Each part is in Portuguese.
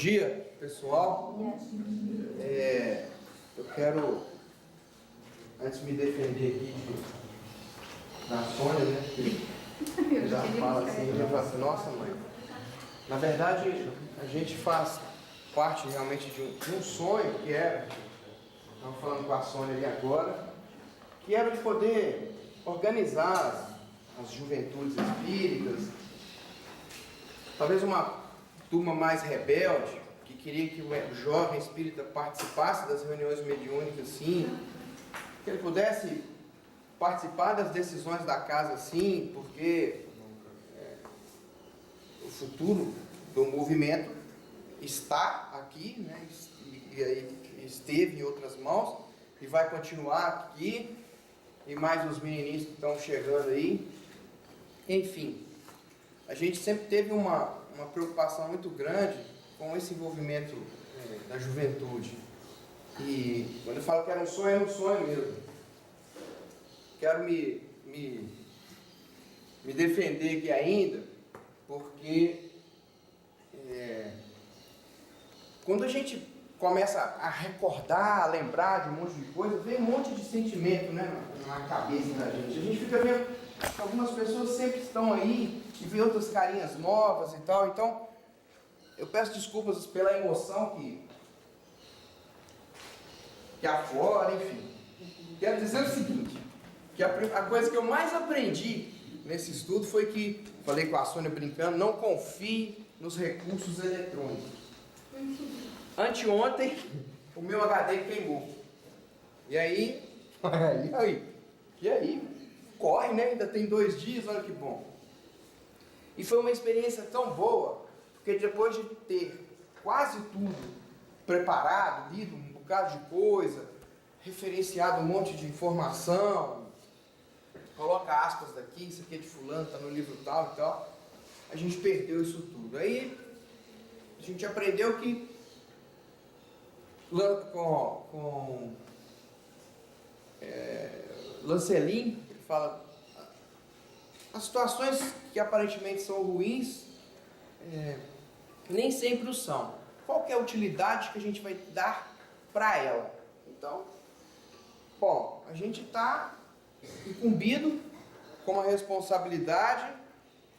dia, pessoal. Eu quero, antes de me defender aqui da Sônia, né? Que já fala assim, já fala assim, nossa mãe. Na verdade, a gente faz parte realmente de um sonho que era, estamos falando com a Sônia ali agora, que era de poder organizar as juventudes espíritas, talvez uma turma mais rebelde, que queria que o jovem espírita participasse das reuniões mediúnicas, sim, que ele pudesse participar das decisões da casa, sim, porque o futuro do movimento está aqui, né, e aí esteve em outras mãos, e vai continuar aqui, e mais os menininhos que estão chegando aí. Enfim, a gente sempre teve uma preocupação muito grande com esse envolvimento da juventude. E quando eu falo que era um sonho mesmo. Quero me defender aqui ainda, porque quando a gente começa a recordar, a lembrar de um monte de coisa, vem um monte de sentimento, né, na cabeça da gente. A gente fica vendo que algumas pessoas sempre estão aí e vê outras carinhas novas e tal. Então, eu peço desculpas pela emoção que aflora, enfim. Quero dizer o seguinte, que a coisa que eu mais aprendi nesse estudo foi que, falei com a Sônia brincando, não confie nos recursos eletrônicos. Anteontem, o meu HD queimou. E aí, corre, né? Ainda tem 2 dias, olha que bom. E foi uma experiência tão boa, porque depois de ter quase tudo preparado, lido um bocado de coisa, referenciado um monte de informação, coloca aspas daqui, isso aqui é de fulano, está no livro tal e tal, a gente perdeu isso tudo. Aí a gente aprendeu que com Lancelin, ele fala, as situações que aparentemente são ruins, nem sempre o são. Qual que é a utilidade que a gente vai dar para ela? Então, bom, a gente está incumbido com uma responsabilidade,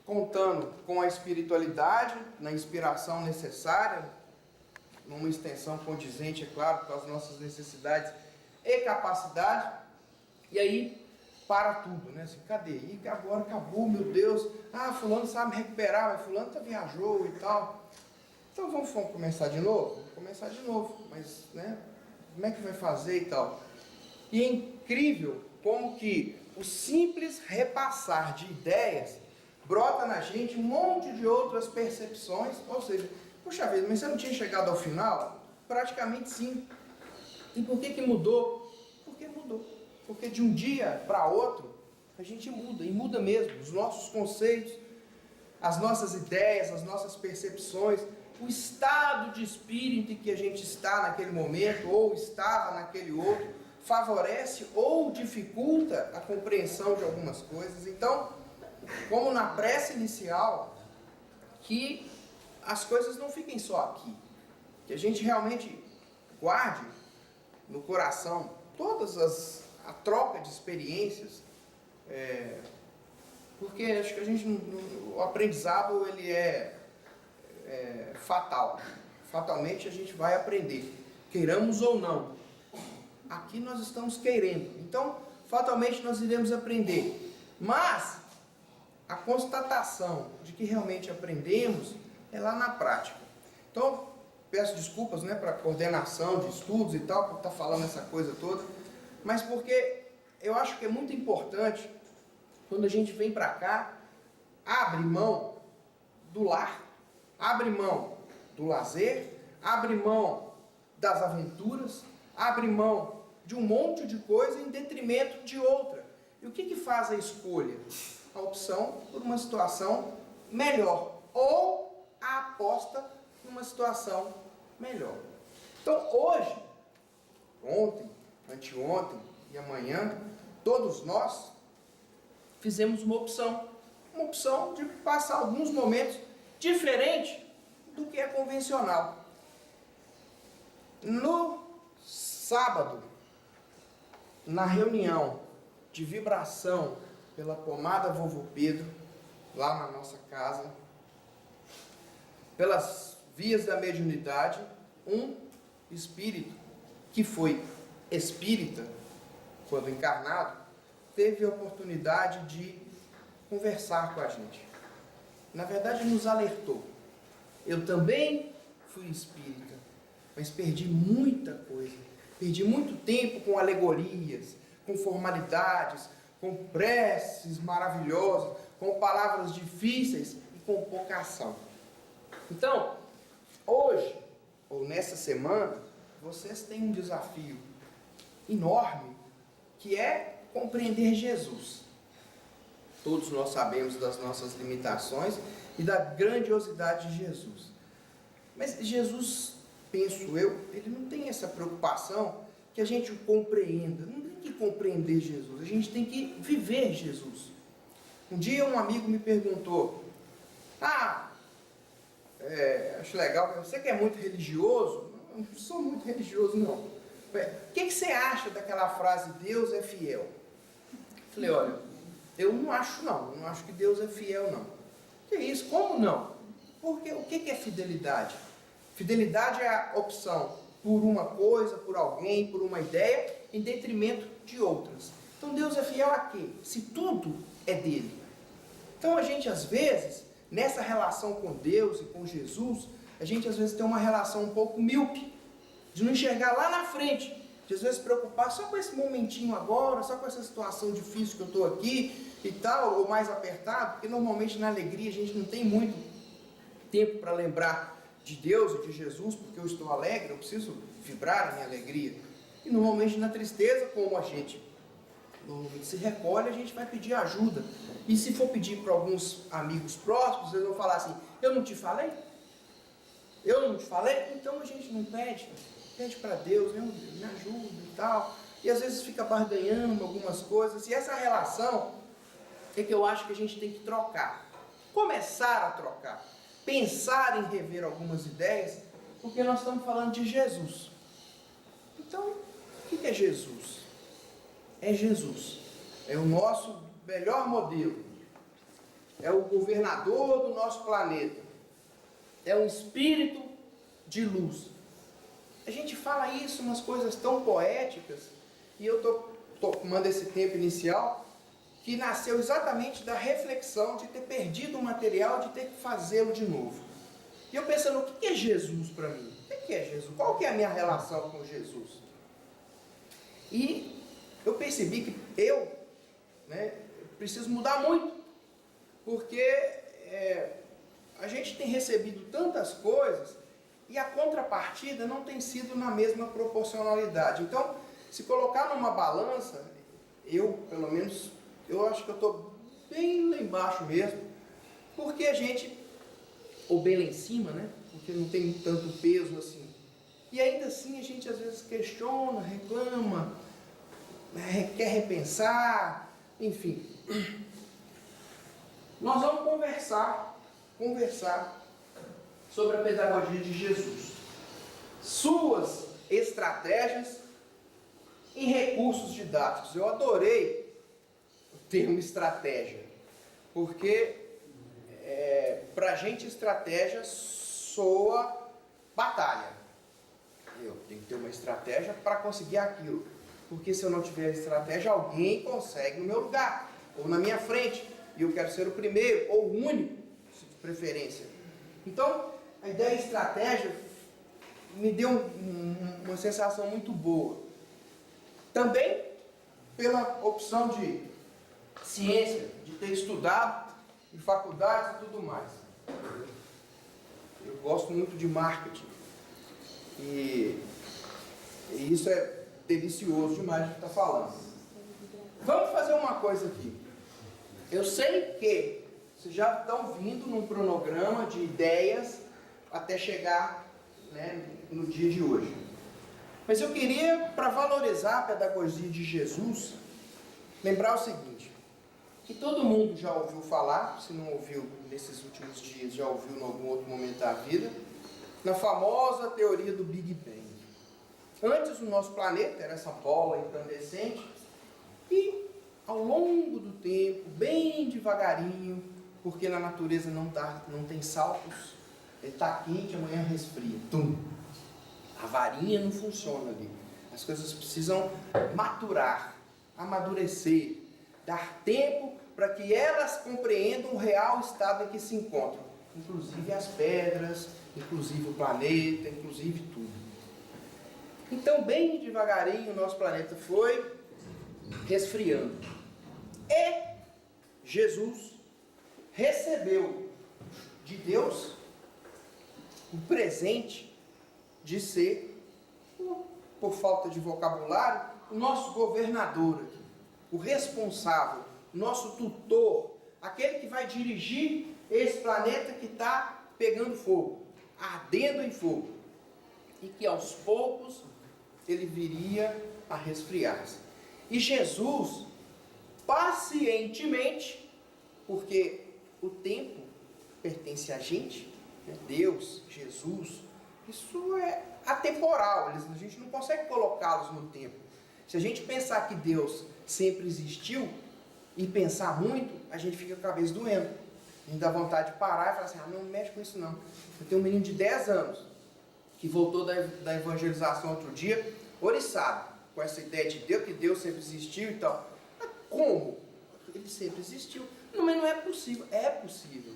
contando com a espiritualidade, na inspiração necessária, numa extensão condizente, é claro, com as nossas necessidades e capacidade, e aí para tudo, né? Assim, cadê? E agora acabou, meu Deus, fulano sabe me recuperar, mas fulano viajou e tal. Então vamos começar de novo? Vamos começar de novo, mas, né, como é que vai fazer e tal? E é incrível como que o simples repassar de ideias brota na gente um monte de outras percepções, ou seja, puxa vida, mas você não tinha chegado ao final? Praticamente sim. E por que mudou? Porque mudou. Porque de um dia para outro, a gente muda, e muda mesmo. Os nossos conceitos, as nossas ideias, as nossas percepções, o estado de espírito em que a gente está naquele momento, ou estava naquele outro, favorece ou dificulta a compreensão de algumas coisas. Então, como na prece inicial, que as coisas não fiquem só aqui, que a gente realmente guarde no coração a troca de experiências, porque acho que o aprendizado ele é fatal. Fatalmente a gente vai aprender, queiramos ou não. Aqui nós estamos querendo, então fatalmente nós iremos aprender. Mas a constatação de que realmente aprendemos é lá na prática. Então, peço desculpas, né, para a coordenação de estudos e tal, por estar falando essa coisa toda, mas porque eu acho que é muito importante, quando a gente vem para cá, abre mão do lar, abre mão do lazer, abre mão das aventuras, abre mão de um monte de coisa em detrimento de outra. E o que faz a escolha? A opção por uma situação melhor, ou a aposta numa situação melhor. Então hoje, ontem, anteontem e amanhã, todos nós fizemos uma opção de passar alguns momentos diferente do que é convencional. No sábado, na reunião de vibração pela pomada Vovô Pedro, lá na nossa casa, pelas vias da mediunidade, um espírito que foi espírita, quando encarnado, teve a oportunidade de conversar com a gente. Na verdade, nos alertou. Eu também fui espírita, mas perdi muita coisa. Perdi muito tempo com alegorias, com formalidades, com preces maravilhosas, com palavras difíceis e com pouca ação. Então, hoje, ou nessa semana, vocês têm um desafio enorme, que é compreender Jesus. Todos nós sabemos das nossas limitações e da grandiosidade de Jesus. Mas Jesus, penso eu, ele não tem essa preocupação que a gente o compreenda. Não tem que compreender Jesus, a gente tem que viver Jesus. Um dia um amigo me perguntou, acho legal, você que é muito religioso? Não sou muito religioso não. O que você acha daquela frase, Deus é fiel? Falei, olha, eu não acho que Deus é fiel não. Que isso? Como não? Porque o que é fidelidade? Fidelidade é a opção por uma coisa, por alguém, por uma ideia, em detrimento de outras. Então Deus é fiel a quê? Se tudo é dele. Então a gente às vezes, nessa relação com Deus e com Jesus, a gente às vezes tem uma relação um pouco míope, de não enxergar lá na frente, de às vezes se preocupar só com esse momentinho agora, só com essa situação difícil que eu estou aqui e tal, ou mais apertado, porque normalmente na alegria a gente não tem muito tempo para lembrar de Deus e de Jesus, porque eu estou alegre, eu preciso vibrar a minha alegria. E normalmente na tristeza, como a gente normalmente se recolhe, a gente vai pedir ajuda. E se for pedir para alguns amigos próximos, eles vão falar assim, eu não te falei? Eu não te falei? Então a gente não pede. Pede para Deus, meu Deus, me ajuda e tal. E às vezes fica barganhando algumas coisas. E essa relação é que eu acho que a gente tem que trocar. Começar a trocar. Pensar em rever algumas ideias, porque nós estamos falando de Jesus. Então, o que é Jesus? É Jesus. É o nosso melhor modelo. É o governador do nosso planeta. É um espírito de luz. A gente fala isso, umas coisas tão poéticas, e eu estou tomando esse tempo inicial, que nasceu exatamente da reflexão de ter perdido o material, de ter que fazê-lo de novo. E eu pensando, o que é Jesus para mim? O que é Jesus? Qual que é a minha relação com Jesus? E eu percebi que eu preciso mudar muito, porque a gente tem recebido tantas coisas e a contrapartida não tem sido na mesma proporcionalidade. Então, se colocar numa balança, eu, pelo menos, eu acho que eu estou bem lá embaixo mesmo, porque a gente, ou bem lá em cima, né? Porque não tem tanto peso assim. E ainda assim a gente às vezes questiona, reclama, quer repensar, enfim. Nós vamos conversar sobre a pedagogia de Jesus. Suas estratégias e recursos didáticos. Eu adorei o termo estratégia, porque para a gente estratégia soa batalha. Eu tenho que ter uma estratégia para conseguir aquilo, porque se eu não tiver estratégia, alguém consegue no meu lugar, ou na minha frente, e eu quero ser o primeiro, ou o único, de preferência. Então, a ideia de estratégia me deu uma sensação muito boa. Também pela opção de ciência, de ter estudado em faculdades e tudo mais. Eu gosto muito de marketing. E isso é delicioso demais de estar falando. Vamos fazer uma coisa aqui. Eu sei que vocês já estão vindo num cronograma de ideias até chegar, no dia de hoje. Mas eu queria, para valorizar a pedagogia de Jesus, lembrar o seguinte, que todo mundo já ouviu falar, se não ouviu nesses últimos dias, já ouviu em algum outro momento da vida, na famosa teoria do Big Bang. Antes o nosso planeta era essa bola incandescente e ao longo do tempo, bem devagarinho, porque na natureza não tem saltos, ele está quente, amanhã resfria. Tum. A varinha não funciona ali. As coisas precisam maturar, amadurecer, dar tempo para que elas compreendam o real estado em que se encontram. Inclusive as pedras, inclusive o planeta, inclusive tudo. Então, bem devagarinho, o nosso planeta foi resfriando. E Jesus recebeu de Deus o presente de ser, por falta de vocabulário, o nosso governador aqui, o responsável, o nosso tutor, aquele que vai dirigir esse planeta que está pegando fogo, ardendo em fogo, e que aos poucos ele viria a resfriar-se. E Jesus, pacientemente, porque o tempo pertence a gente, né? Deus, Jesus, isso é atemporal, a gente não consegue colocá-los no tempo. Se a gente pensar que Deus sempre existiu e pensar muito, a gente fica com a cabeça doendo. A gente dá vontade de parar e falar assim, não mexe com isso não. Eu tenho um menino de 10 anos que voltou da evangelização outro dia, oriçado, com essa ideia de Deus, que Deus sempre existiu e tal. Mas como? Ele sempre existiu. Não, mas não é possível. É possível.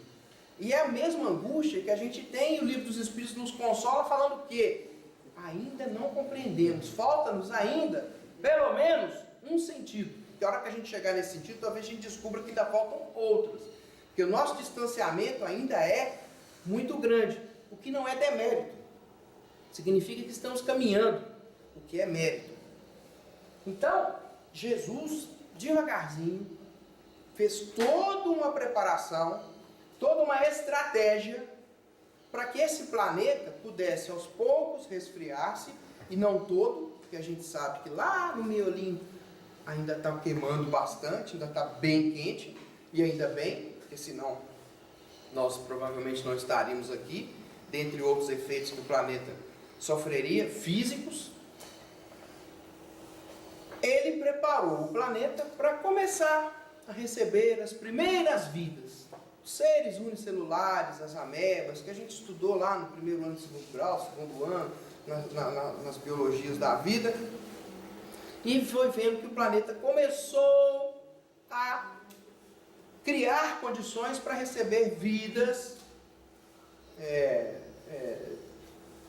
E é a mesma angústia que a gente tem, e o Livro dos Espíritos nos consola falando que ainda não compreendemos, falta-nos ainda, pelo menos, um sentido. Que a hora que a gente chegar nesse sentido, talvez a gente descubra que ainda faltam outros. Porque o nosso distanciamento ainda é muito grande, o que não é demérito. Significa que estamos caminhando, o que é mérito. Então, Jesus, devagarzinho, fez toda uma preparação, toda uma estratégia para que esse planeta pudesse aos poucos resfriar-se, e não todo, porque a gente sabe que lá no miolinho ainda está queimando bastante, ainda está bem quente, e ainda bem, porque senão nós provavelmente não estaríamos aqui, dentre outros efeitos que o planeta sofreria, físicos. Ele preparou o planeta para começar a receber as primeiras vidas, os seres unicelulares, as amebas, que a gente estudou lá no primeiro ano de segundo grau, segundo ano, nas biologias da vida, e foi vendo que o planeta começou a criar condições para receber vidas,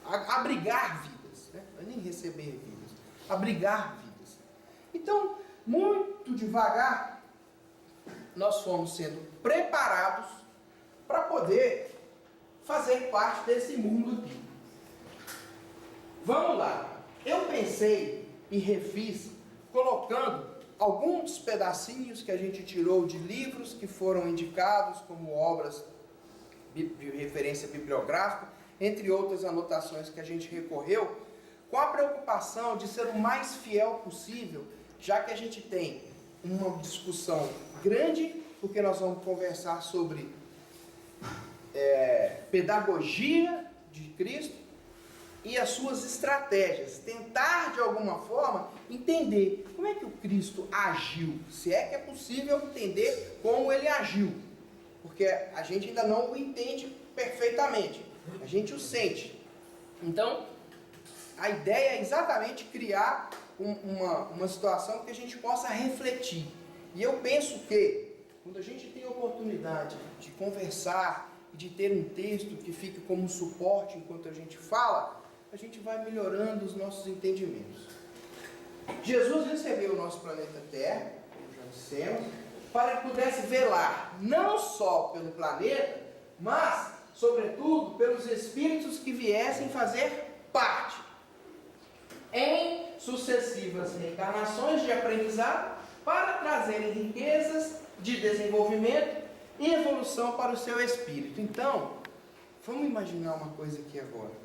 abrigar vidas, né? Não é nem receber vidas, abrigar vidas. Então, muito devagar, nós fomos sendo preparados para poder fazer parte desse mundo aqui. Vamos lá. Eu pensei e refiz, colocando alguns pedacinhos que a gente tirou de livros que foram indicados como obras de referência bibliográfica, entre outras anotações que a gente recorreu, com a preocupação de ser o mais fiel possível, já que a gente tem uma discussão grande, porque nós vamos conversar sobre pedagogia de Cristo e as suas estratégias, tentar de alguma forma entender como é que o Cristo agiu, se é que é possível entender como ele agiu, porque a gente ainda não o entende perfeitamente, a gente o sente. Então, a ideia é exatamente criar uma situação que a gente possa refletir. E eu penso que, quando a gente tem a oportunidade de conversar e de ter um texto que fique como suporte enquanto a gente fala, a gente vai melhorando os nossos entendimentos. Jesus recebeu o nosso planeta Terra, como já dissemos, para que pudesse velar não só pelo planeta, mas, sobretudo, pelos espíritos que viessem fazer parte, em sucessivas reencarnações de aprendizado, para trazerem riquezas de desenvolvimento e evolução para o seu espírito. Então, vamos imaginar uma coisa aqui agora.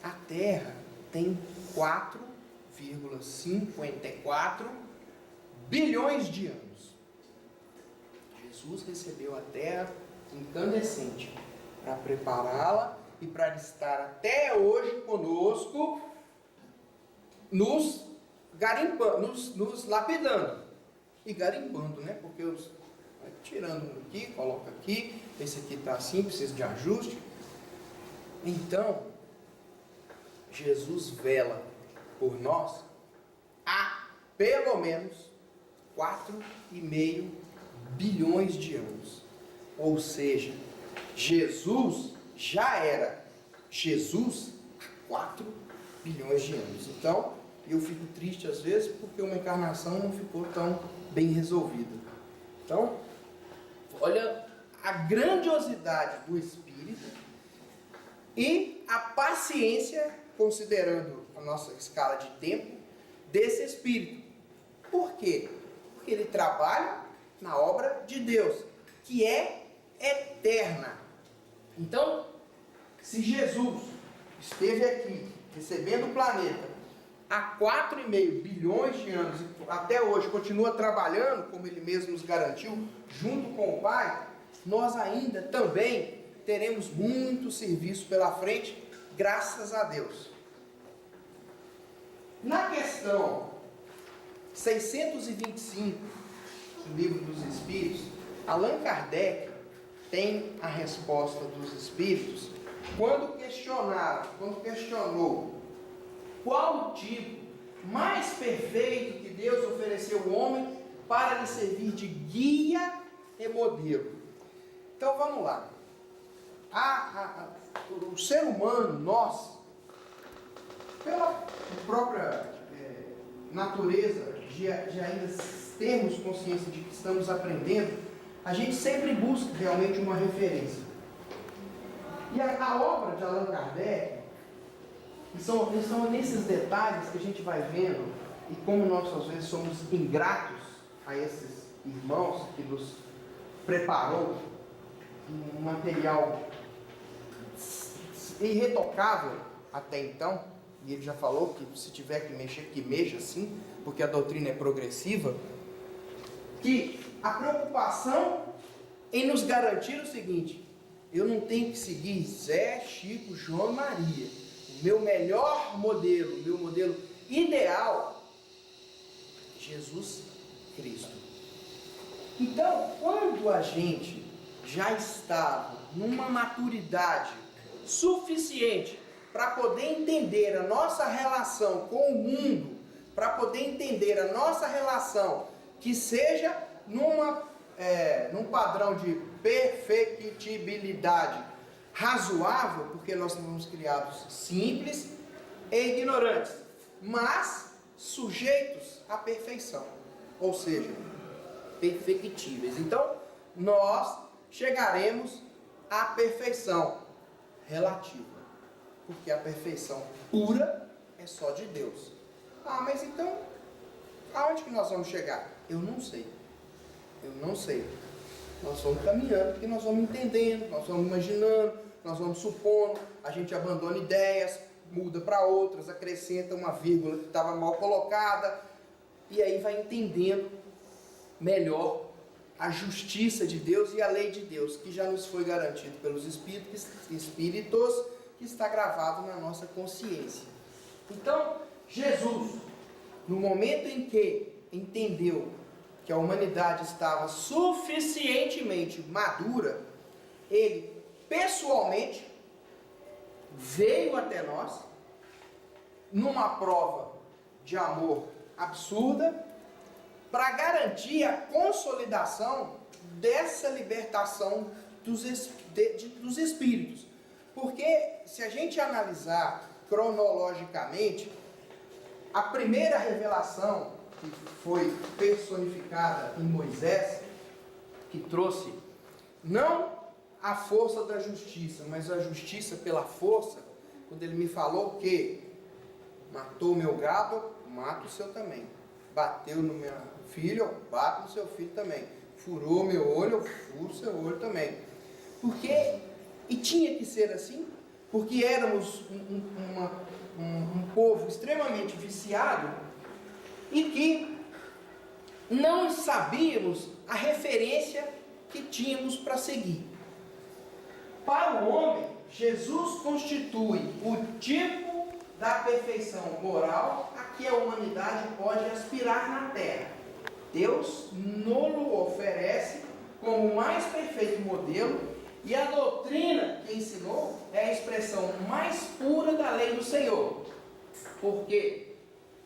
A Terra tem 4,54 bilhões de anos. Jesus recebeu a Terra incandescente para prepará-la e para estar até hoje conosco, nos garimpando, nos lapidando e garimpando, né? Porque vai tirando um aqui, coloca aqui, esse aqui está assim, precisa de ajuste. Então, Jesus vela por nós há pelo menos 4,5 bilhões de anos. Ou seja, Jesus já era Jesus há 4 bilhões de anos. Então, eu fico triste às vezes porque uma encarnação não ficou tão bem resolvida. Então, olha a grandiosidade do Espírito e a paciência, considerando a nossa escala de tempo, desse Espírito. Por quê? Porque ele trabalha na obra de Deus, que é eterna. Então, se Jesus esteve aqui, recebendo o planeta, há 4,5 bilhões de anos, e até hoje continua trabalhando, como ele mesmo nos garantiu, junto com o Pai, nós ainda também teremos muito serviço pela frente, graças a Deus. Na questão 625 do Livro dos Espíritos, Allan Kardec tem a resposta dos Espíritos quando questionou qual o tipo mais perfeito que Deus ofereceu ao homem para lhe servir de guia e modelo. Então vamos lá. O ser humano, nós, pela própria natureza de ainda termos consciência de que estamos aprendendo, a gente sempre busca realmente uma referência. E a obra de Allan Kardec, são nesses detalhes que a gente vai vendo, e como nós às vezes somos ingratos a esses irmãos que nos preparou um material irretocável até então, e ele já falou que se tiver que mexer, que mexa sim, porque a doutrina é progressiva, que a preocupação em nos garantir o seguinte: eu não tenho que seguir Zé, Chico, João e Maria. O meu melhor modelo, o meu modelo ideal, Jesus Cristo. Então, quando a gente já estava numa maturidade suficiente para poder entender a nossa relação com o mundo, para poder entender a nossa relação que seja num padrão de perfectibilidade razoável, porque nós fomos criados simples e ignorantes, mas sujeitos à perfeição, ou seja, perfectíveis. Então, nós chegaremos à perfeição relativa, porque a perfeição pura é só de Deus. Ah, mas então, aonde que nós vamos chegar? Eu não sei. Nós vamos caminhando, porque nós vamos entendendo, nós vamos imaginando, nós vamos supondo, a gente abandona ideias, muda para outras, acrescenta uma vírgula que estava mal colocada, e aí vai entendendo melhor a justiça de Deus e a lei de Deus, que já nos foi garantido pelos Espíritos, que está gravado na nossa consciência. Então, Jesus, no momento em que entendeu que a humanidade estava suficientemente madura, ele pessoalmente veio até nós numa prova de amor absurda para garantir a consolidação dessa libertação dos espíritos. Porque se a gente analisar cronologicamente, a primeira revelação que foi personificada em Moisés, que trouxe não a força da justiça, mas a justiça pela força, quando ele me falou que matou o meu gado, mata o seu também. Bateu no meu filho, eu bato no seu filho também. Furou meu olho, eu furo o seu olho também. Porque, e tinha que ser assim, porque éramos um povo extremamente viciado, e que não sabíamos a referência que tínhamos para seguir. Para o homem, Jesus constitui o tipo da perfeição moral a que a humanidade pode aspirar na Terra. Deus nos oferece como o mais perfeito modelo, e a doutrina que ensinou é a expressão mais pura da lei do Senhor. Porque,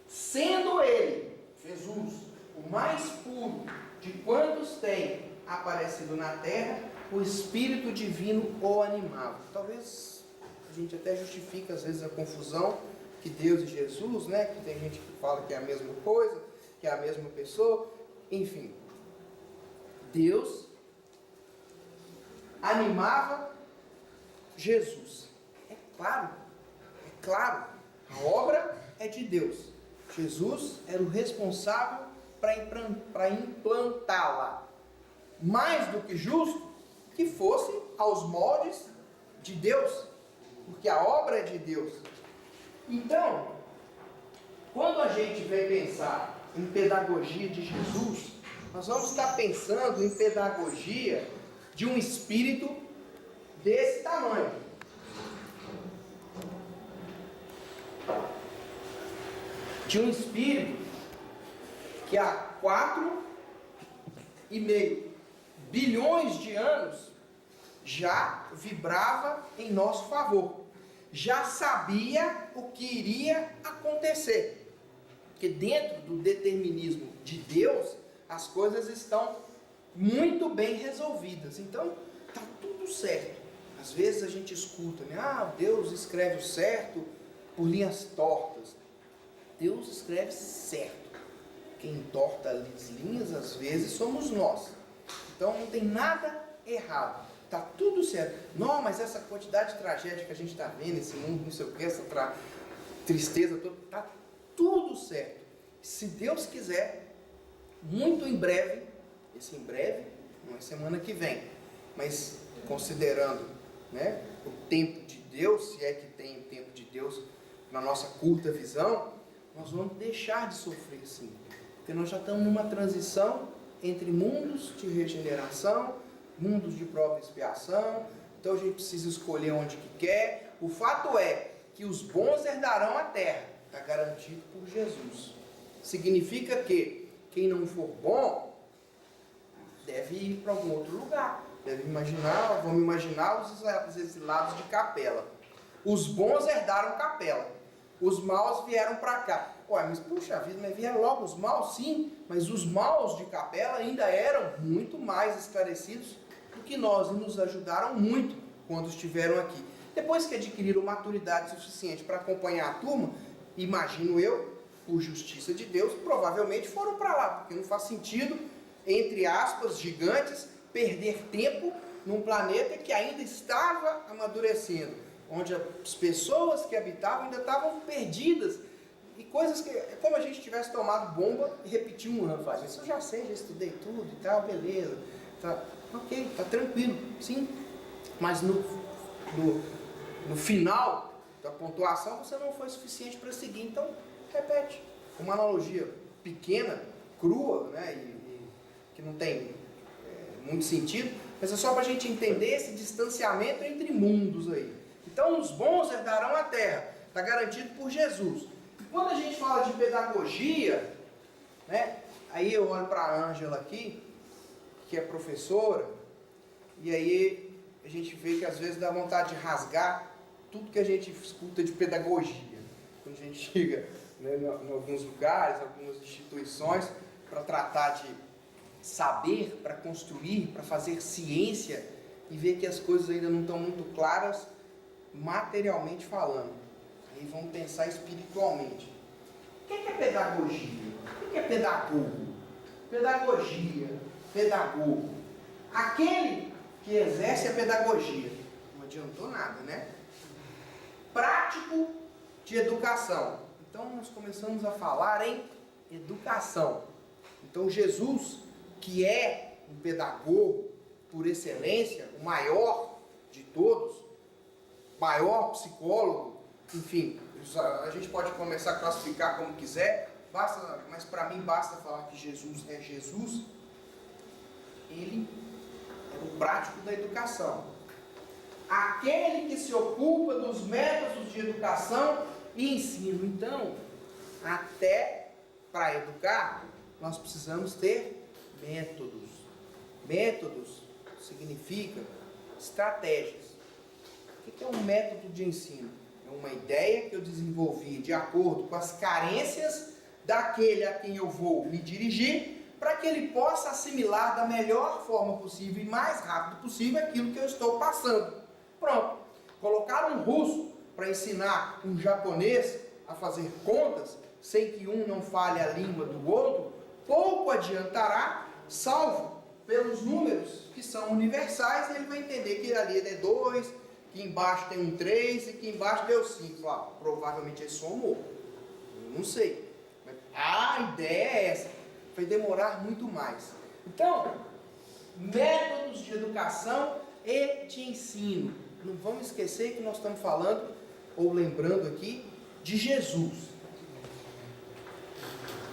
sendo Ele, Jesus, o mais puro de quantos têm aparecido na Terra, o Espírito Divino o animava. Talvez a gente até justifique às vezes a confusão que Deus e Jesus, né? Que tem gente que fala que é a mesma coisa, que é a mesma pessoa. Enfim, Deus animava Jesus. É claro, a obra é de Deus. Jesus era o responsável para implantá-la. Mais do que justo que fosse aos moldes de Deus, porque a obra é de Deus. Então, quando a gente vem pensar em pedagogia de Jesus, nós vamos estar pensando em pedagogia de um espírito desse tamanho. De um espírito que há 4,5 bilhões de anos já vibrava em nosso favor. Já sabia o que iria acontecer. Porque dentro do determinismo de Deus, as coisas estão muito bem resolvidas. Então, está tudo certo. Às vezes a gente escuta, né? Deus escreve o certo por linhas tortas. Deus escreve certo. Quem entorta as linhas, às vezes, somos nós. Então, não tem nada errado. Está tudo certo. Não, mas essa quantidade de tragédia que a gente está vendo, esse mundo, não sei o que, essa tristeza toda, está tudo certo. Se Deus quiser, muito em breve, esse em breve, não é semana que vem, mas considerando, né, o tempo de Deus, se é que tem o tempo de Deus na nossa curta visão, nós vamos deixar de sofrer sim, porque nós já estamos numa transição entre mundos de regeneração, mundos de prova e expiação. Então a gente precisa escolher onde que quer. O fato é que os bons herdarão a terra, está garantido por Jesus. Significa que quem não for bom deve ir para algum outro lugar. Vamos imaginar os exilados de Capela. Os bons herdaram Capela, os maus vieram para cá. Ué, mas puxa vida, mas vieram logo os maus? Sim, mas os maus de Capela ainda eram muito mais esclarecidos do que nós, e nos ajudaram muito quando estiveram aqui. Depois que adquiriram maturidade suficiente para acompanhar a turma, imagino eu, por justiça de Deus, provavelmente foram para lá, porque não faz sentido, entre aspas, gigantes, perder tempo num planeta que ainda estava amadurecendo, onde as pessoas que habitavam ainda estavam perdidas, e coisas que, é como a gente tivesse tomado bomba e repetir um ano. Faz isso, eu já sei, já estudei tudo e tal, beleza, tá, ok, tá tranquilo, sim, mas no final da pontuação você não foi suficiente para seguir, então repete. Uma analogia pequena, crua, né, e que não tem muito sentido, mas é só para a gente entender esse distanciamento entre mundos aí. Então os bons herdarão a terra, está garantido por Jesus. E quando a gente fala de pedagogia, né, aí eu olho para a Ângela aqui, que é professora, e aí a gente vê que às vezes dá vontade de rasgar tudo que a gente escuta de pedagogia. Quando a gente chega, né, em alguns lugares, algumas instituições, para tratar de saber, para construir, para fazer ciência, e ver que as coisas ainda não estão muito claras, materialmente falando. Aí vamos pensar espiritualmente. O que é pedagogia? O que é pedagogo? Pedagogia, pedagogo. Aquele que exerce a pedagogia. Não adiantou nada, né? Prático de educação. Então nós começamos a falar em educação. Então Jesus, que é um pedagogo por excelência, o maior de todos, maior psicólogo, enfim, a gente pode começar a classificar como quiser, mas para mim basta falar que Jesus é Jesus. Ele é o prático da educação. Aquele que se ocupa dos métodos de educação e ensino. Então, até para educar, nós precisamos ter métodos. Métodos significa estratégias. O que é um método de ensino? É uma ideia que eu desenvolvi de acordo com as carências daquele a quem eu vou me dirigir, para que ele possa assimilar da melhor forma possível e mais rápido possível aquilo que eu estou passando. Pronto. Colocar um russo para ensinar um japonês a fazer contas, sem que um não fale a língua do outro, pouco adiantará, salvo pelos números que são universais, ele vai entender que ali é 2, que embaixo tem um 3 e que embaixo deu 5. Ah, provavelmente ele somou. Eu não sei. Mas a ideia é essa. Vai demorar muito mais. Então, métodos de educação e de ensino. Não vamos esquecer que nós estamos falando, ou lembrando aqui, de Jesus.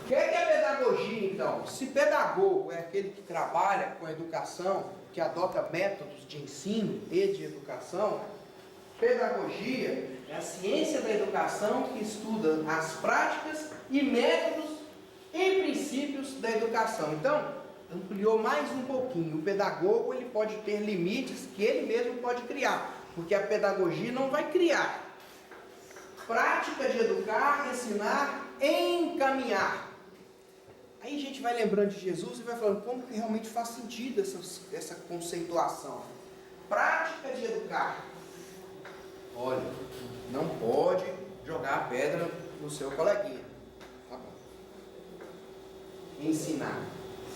O que é pedagogia, então? Se pedagogo é aquele que trabalha com a educação, que adota métodos de ensino e de educação, pedagogia é a ciência da educação que estuda as práticas e métodos e princípios da educação. Então, ampliou mais um pouquinho. O pedagogo ele pode ter limites que ele mesmo pode criar, porque a pedagogia não vai criar. Prática de educar, ensinar, encaminhar. Aí a gente vai lembrando de Jesus e vai falando como que realmente faz sentido essa conceituação. Prática de educar. Olha, não pode jogar a pedra no seu coleguinha. Tá bom. Ensinar.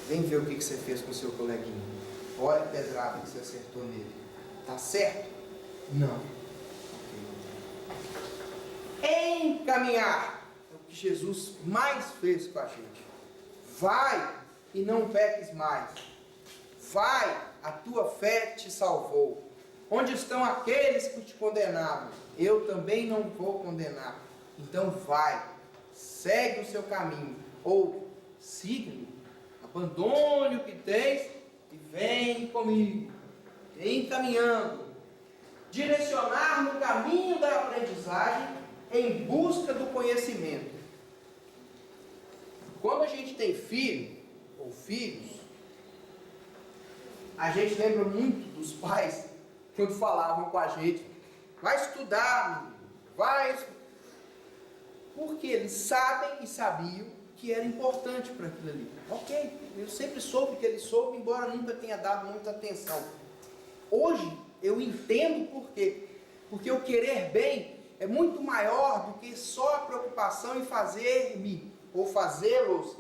Vem ver o que você fez com o seu coleguinha. Olha a pedrada que você acertou nele. Tá certo? Não. Okay. Encaminhar. É o que Jesus mais fez com a gente. Vai e não peques mais. Vai, a tua fé te salvou. Onde estão aqueles que te condenavam? Eu também não vou condenar. Então vai, segue o seu caminho. Ou siga-me, abandone o que tens e vem comigo. Encaminhando. Direcionar no caminho da aprendizagem em busca do conhecimento. Quando a gente tem filho ou filhos, a gente lembra muito dos pais quando falavam com a gente, vai estudar, menino, vai. Porque eles sabem e sabiam que era importante para aquilo ali. Ok, eu sempre soube que ele soube, embora nunca tenha dado muita atenção. Hoje eu entendo por quê. Porque o querer bem é muito maior do que só a preocupação em fazer-me ou fazê-los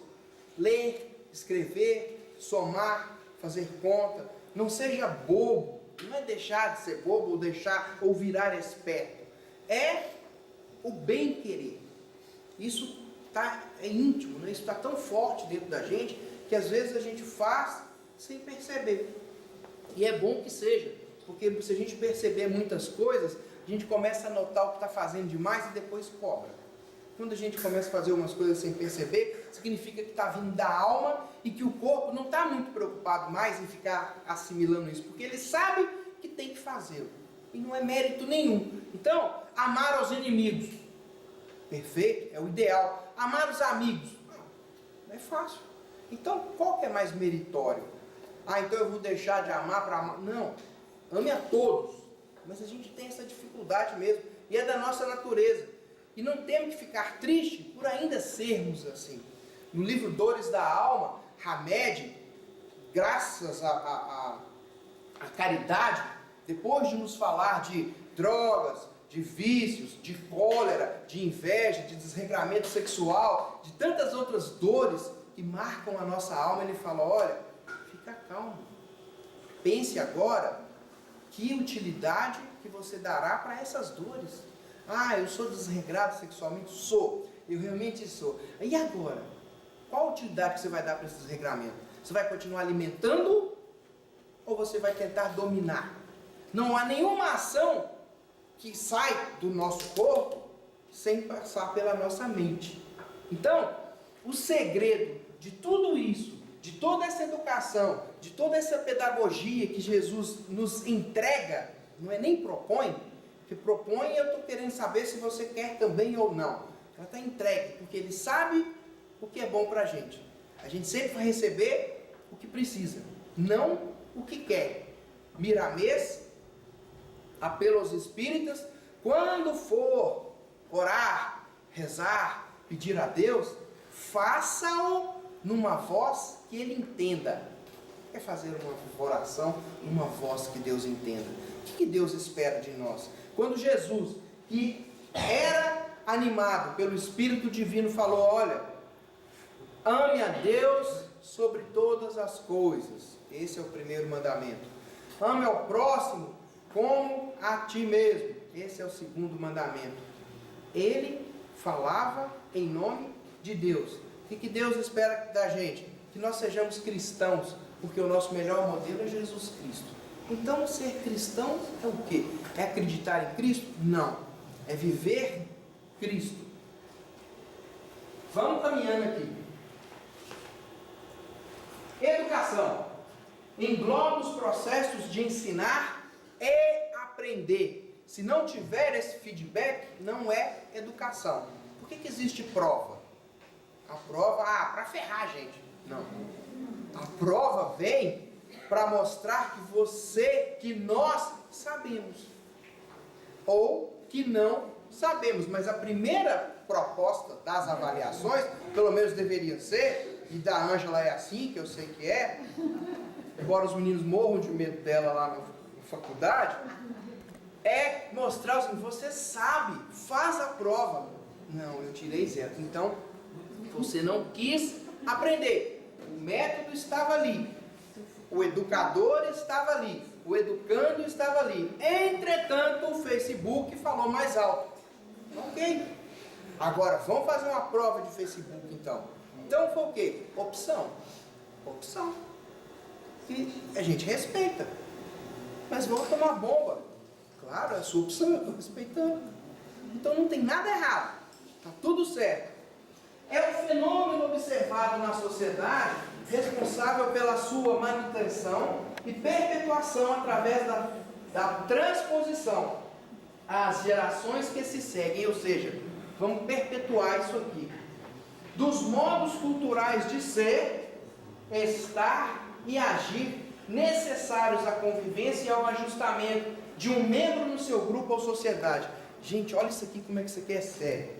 ler, escrever, somar, fazer conta. Não seja bobo. Não é deixar de ser bobo ou deixar ou virar esperto. É o bem querer. Isso é íntimo, né? Isso está tão forte dentro da gente que às vezes a gente faz sem perceber. E é bom que seja, porque se a gente perceber muitas coisas, a gente começa a notar o que está fazendo demais e depois cobra. Quando a gente começa a fazer umas coisas sem perceber, significa que está vindo da alma e que o corpo não está muito preocupado mais em ficar assimilando isso, porque ele sabe que tem que fazê-lo. E não é mérito nenhum. Então, amar aos inimigos. Perfeito, é o ideal. Amar os amigos. Não é fácil. Então, qual que é mais meritório? Ah, então eu vou deixar de amar para amar. Não, ame a todos. Mas a gente tem essa dificuldade mesmo. E é da nossa natureza. E não temos que ficar triste por ainda sermos assim. No livro Dores da Alma, Hamed, graças à caridade, depois de nos falar de drogas, de vícios, de cólera, de inveja, de desregramento sexual, de tantas outras dores que marcam a nossa alma, ele fala, olha, fica calmo. Pense agora que utilidade que você dará para essas dores. Ah, eu sou desregrado sexualmente? Sou. Eu realmente sou. E agora? Qual a utilidade que você vai dar para esse desregramento? Você vai continuar alimentando ou você vai tentar dominar? Não há nenhuma ação que sai do nosso corpo sem passar pela nossa mente. Então, o segredo de tudo isso, de toda essa educação, de toda essa pedagogia que Jesus nos entrega, não é nem propõe, que propõe e eu estou querendo saber se você quer também ou não. Ela está entregue, porque Ele sabe o que é bom para a gente. A gente sempre vai receber o que precisa, não o que quer. Miramês, apelo aos espíritas, quando for orar, rezar, pedir a Deus, faça-o numa voz que Ele entenda. Quer fazer uma oração numa voz que Deus entenda? O que Deus espera de nós? Quando Jesus, que era animado pelo Espírito Divino, falou: olha, ame a Deus sobre todas as coisas. Esse é o primeiro mandamento. Ame ao próximo como a ti mesmo. Esse é o segundo mandamento. Ele falava em nome de Deus. O que Deus espera da gente? Que nós sejamos cristãos, porque o nosso melhor modelo é Jesus Cristo. Então, ser cristão é o quê? É acreditar em Cristo? Não. É viver Cristo. Vamos caminhando aqui. Educação engloba os processos de ensinar e aprender. Se não tiver esse feedback, não é educação. Por que existe prova? A prova, para ferrar a gente. Não. A prova vem para mostrar que você, que nós sabemos. Ou que não sabemos. Mas a primeira proposta das avaliações, pelo menos deveria ser, e da Ângela é assim, que eu sei que é, embora os meninos morram de medo dela lá na faculdade, é mostrar assim: você sabe, faz a prova. Não, eu tirei 0. Então, você não quis aprender. O método estava ali, o educador estava ali, o educando estava ali. Entretanto, o Facebook falou mais alto. Ok. Agora, vamos fazer uma prova de Facebook então. Então foi o quê? Opção. Opção. E a gente respeita. Mas vamos tomar bomba. Claro, é a sua opção, eu estou respeitando. Então não tem nada errado. Está tudo certo. É um fenômeno observado na sociedade, responsável pela sua manutenção e perpetuação através da transposição às gerações que se seguem. Ou seja, vamos perpetuar isso aqui. Dos modos culturais de ser, estar e agir necessários à convivência e ao ajustamento de um membro no seu grupo ou sociedade. Gente, olha isso aqui, como é que isso aqui é sério.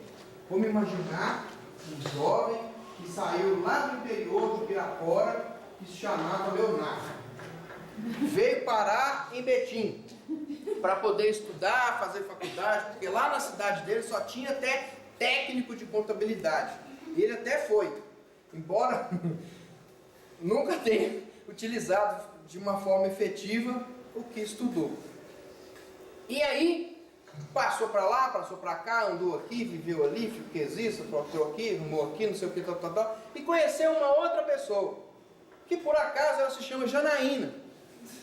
Vamos imaginar um jovem que saiu lá do interior de Pirapora, que se chamava Leonardo. Veio parar em Betim para poder estudar, fazer faculdade, porque lá na cidade dele só tinha até técnico de contabilidade. Ele até foi, embora nunca tenha utilizado de uma forma efetiva o que estudou. E aí, passou para lá, passou para cá, andou aqui, viveu ali, fez isso, trocou aqui, arrumou aqui, não sei o que, tal, e conheceu uma outra pessoa, que por acaso ela se chama Janaína,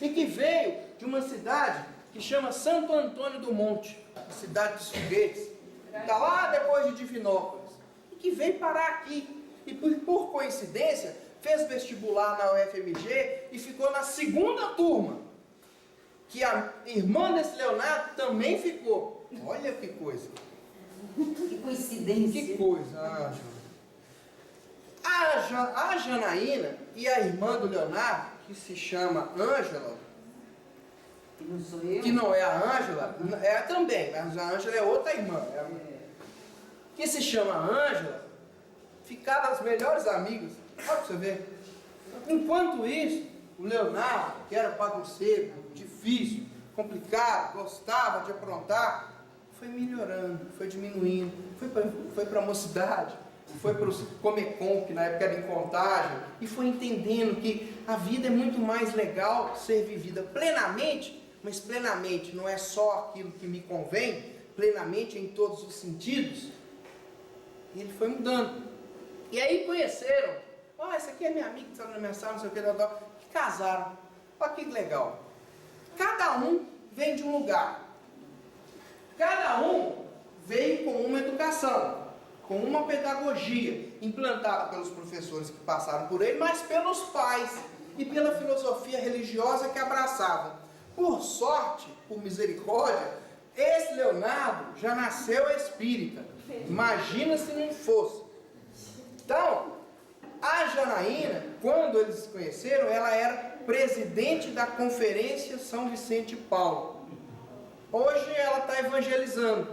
e que veio de uma cidade que chama Santo Antônio do Monte, cidade dos foguetes, está lá depois de Divinópolis, e que veio parar aqui, e por coincidência, fez vestibular na UFMG e ficou na segunda turma, que a irmã desse Leonardo também ficou. Olha que coisa. Que coincidência. Que coisa, a Janaína e a irmã do Leonardo, que se chama Ângela, Que não sou eu. que não é a Ângela, é também, mas a Ângela é outra irmã, que se chama Ângela, ficaram as melhores amigas. Olha pra você ver. Enquanto isso, o Leonardo, que era bagunceiro, difícil, complicado, gostava de aprontar, foi melhorando, foi diminuindo, foi para a mocidade, foi para os Comecon, que na época era em Contagem, e foi entendendo que a vida é muito mais legal ser vivida plenamente, mas plenamente não é só aquilo que me convém, plenamente em todos os sentidos. E ele foi mudando. E aí conheceram, essa aqui é minha amiga que está na minha sala, não sei o que, que casaram. Olha que legal. Cada um vem de um lugar. Cada um veio com uma educação, com uma pedagogia implantada pelos professores que passaram por ele, mas pelos pais e pela filosofia religiosa que abraçavam. Por sorte, por misericórdia, Esse Leonardo já nasceu espírita. Imagina se não fosse. Então, a Janaína, quando eles se conheceram, ela era presidente da Conferência São Vicente e Paulo. Hoje ela está evangelizando.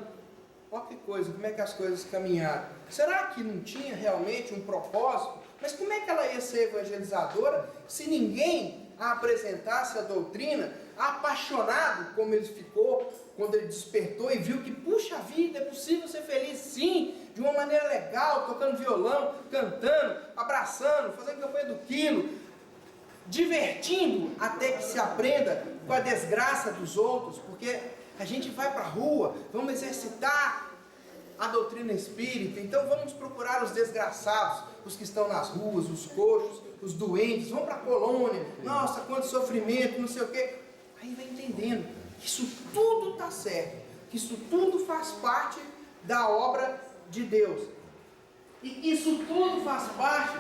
Olha que coisa, como é que as coisas caminharam. Será que não tinha realmente um propósito? Mas como é que ela ia ser evangelizadora se ninguém a apresentasse a doutrina, apaixonado como ele ficou quando ele despertou e viu que, puxa vida, é possível ser feliz sim, de uma maneira legal, tocando violão, cantando, abraçando, fazendo campanha do quilo, divertindo até que se aprenda com a desgraça dos outros, porque a gente vai para a rua, vamos exercitar a doutrina espírita, então vamos procurar os desgraçados, os que estão nas ruas, os coxos, os doentes, vamos para a colônia, nossa, quanto sofrimento, não sei o quê. Aí vai entendendo que isso tudo está certo, que isso tudo faz parte da obra de Deus, e que isso tudo faz parte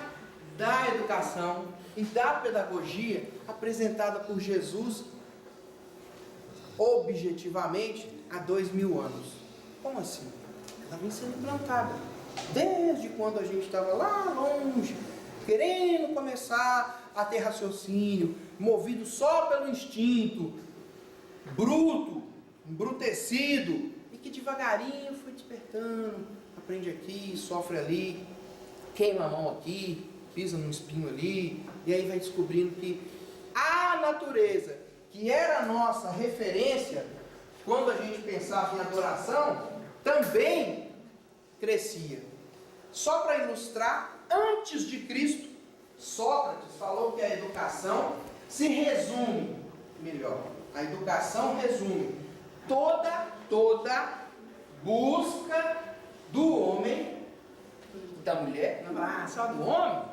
da educação e da pedagogia apresentada por Jesus objetivamente há 2000 anos. Como assim? Ela vem sendo implantada desde quando a gente estava lá longe, querendo começar a ter raciocínio, movido só pelo instinto, bruto, embrutecido, e que devagarinho foi despertando, aprende aqui, sofre ali, queima a mão aqui, pisa num espinho ali, e aí vai descobrindo que a natureza, que era a nossa referência, quando a gente pensava em adoração, também crescia. Só para ilustrar, antes de Cristo, Sócrates falou que a educação se resume, melhor, a educação resume toda busca do homem, da mulher, não, só do homem,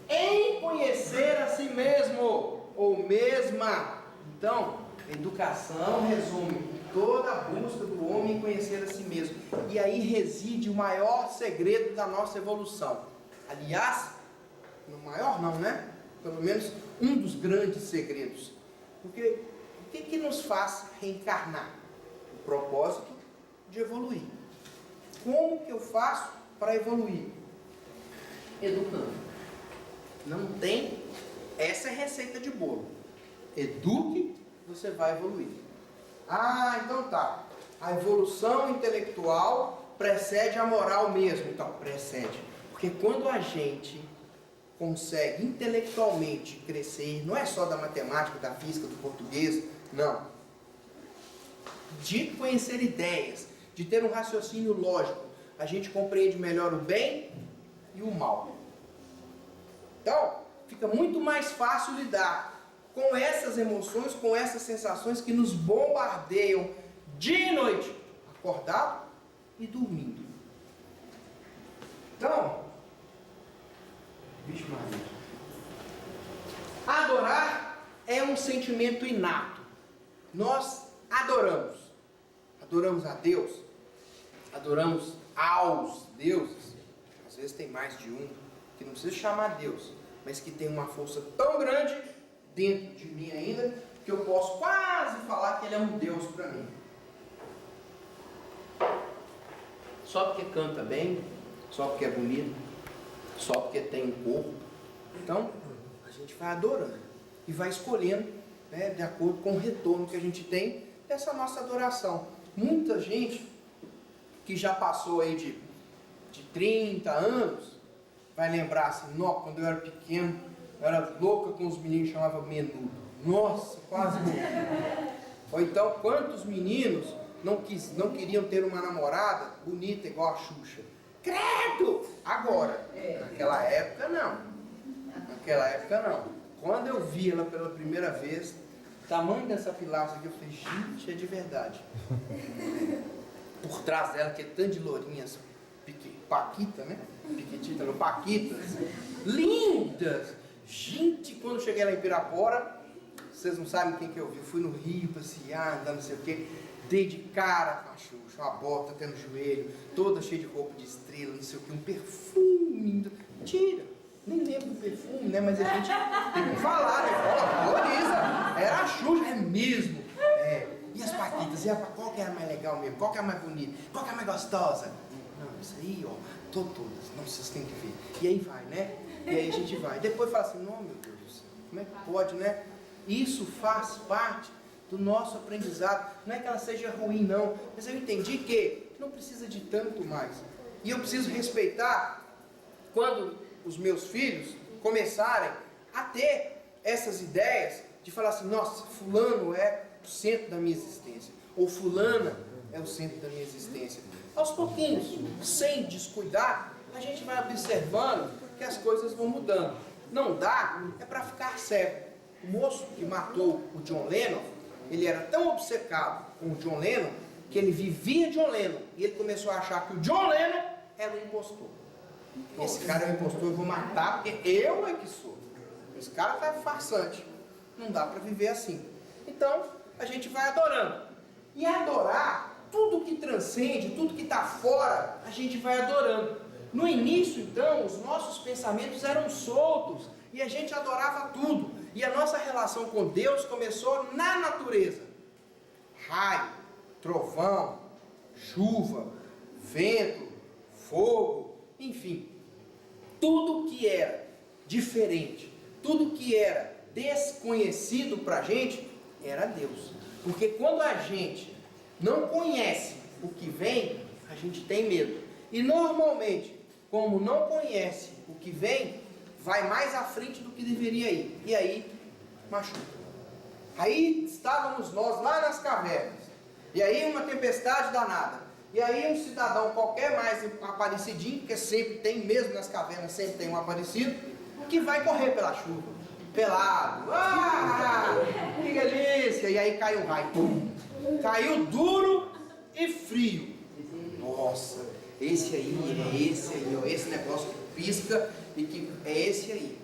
em conhecer a si mesmo, ou mesma. Então, educação resume toda a busca do homem em conhecer a si mesmo. E aí reside o maior segredo da nossa evolução. Aliás, no maior não, né? Pelo menos um dos grandes segredos. Porque o que nos faz reencarnar? O propósito de evoluir. Como que eu faço para evoluir? Educando. Não tem, essa é receita de bolo. Eduque, você vai evoluir. Ah, então tá. A evolução intelectual precede a moral mesmo. Então, precede. Porque quando a gente consegue intelectualmente crescer, não é só da matemática, da física, do português, não. De conhecer ideias, de ter um raciocínio lógico, a gente compreende melhor o bem e o mal. Então, fica muito mais fácil lidar com essas emoções, com essas sensações que nos bombardeiam dia e noite, acordado e dormindo. Então, vixe Maria, adorar é um sentimento inato. Nós adoramos a Deus, adoramos aos deuses. Às vezes tem mais de um, que não precisa chamar Deus, mas que tem uma força tão grande dentro de mim ainda, que eu posso quase falar que ele é um Deus para mim. Só porque canta bem, só porque é bonito, só porque tem um corpo. Então, a gente vai adorando e vai escolhendo, né, de acordo com o retorno que a gente tem dessa nossa adoração. Muita gente que já passou aí de 30 anos vai lembrar assim, não, quando eu era pequeno, eu era louca com os meninos que chamavam menudo. Nossa, quase morri. Ou então, quantos meninos não queriam ter uma namorada bonita igual a Xuxa? Credo! Agora, naquela época não. Naquela época não. Quando eu vi ela pela primeira vez, o tamanho dessa pilastra aqui, eu falei, gente, é de verdade. Por trás dela, que é tanto de lourinhas, paquita, né? Piquitita, não, paquitas. Lindas! Gente, quando eu cheguei lá em Pirapora, vocês não sabem quem que eu vi. Eu fui no Rio passear, andando não sei o quê. Dei de cara com a Xuxa, uma bota até no joelho, toda cheia de roupa de estrela, não sei o quê, um perfume. Mentira, nem lembro do perfume, né? Mas a gente tem que falar, né? Fala, valoriza. Era a Xuxa, é mesmo. É. E as paquitas, e qual que é a mais legal mesmo? Qual que é a mais bonita? Qual que é a mais gostosa? Não, isso aí, ó, todas. Não, vocês têm que ver. E aí vai, né? E aí a gente vai. Depois fala assim, não, meu Deus do céu, como é que pode, né? Isso faz parte do nosso aprendizado. Não é que ela seja ruim, não. Mas eu entendi que não precisa de tanto mais. E eu preciso respeitar quando os meus filhos começarem a ter essas ideias de falar assim, nossa, fulano é o centro da minha existência. Ou fulana é o centro da minha existência. Aos pouquinhos, sem descuidar, a gente vai observando que as coisas vão mudando. Não dá, é para ficar cego. O moço que matou o John Lennon, ele era tão obcecado com o John Lennon, que ele vivia John Lennon. E ele começou a achar que o John Lennon era um impostor. Esse cara é um impostor, eu vou matar porque eu é que sou. Esse cara tá farsante. Não dá para viver assim. Então, a gente vai adorando. E adorar, tudo que transcende, tudo que está fora, a gente vai adorando. No início, então, os nossos pensamentos eram soltos. E a gente adorava tudo. E a nossa relação com Deus começou na natureza. Raio, trovão, chuva, vento, fogo, enfim. Tudo que era diferente, tudo que era desconhecido para a gente, era Deus. Porque quando a gente não conhece o que vem, a gente tem medo. E normalmente, como não conhece o que vem, vai mais à frente do que deveria ir. E aí, machuca. Aí estávamos nós lá nas cavernas. E aí uma tempestade danada. E aí um cidadão qualquer mais aparecidinho, porque sempre tem, mesmo nas cavernas, sempre tem um aparecido, que vai correr pela chuva. Pelado. Ah, que delícia. E aí cai um raio. Pum. Caiu duro e frio. Nossa, esse aí, ó, esse negócio que pisca e que é esse aí.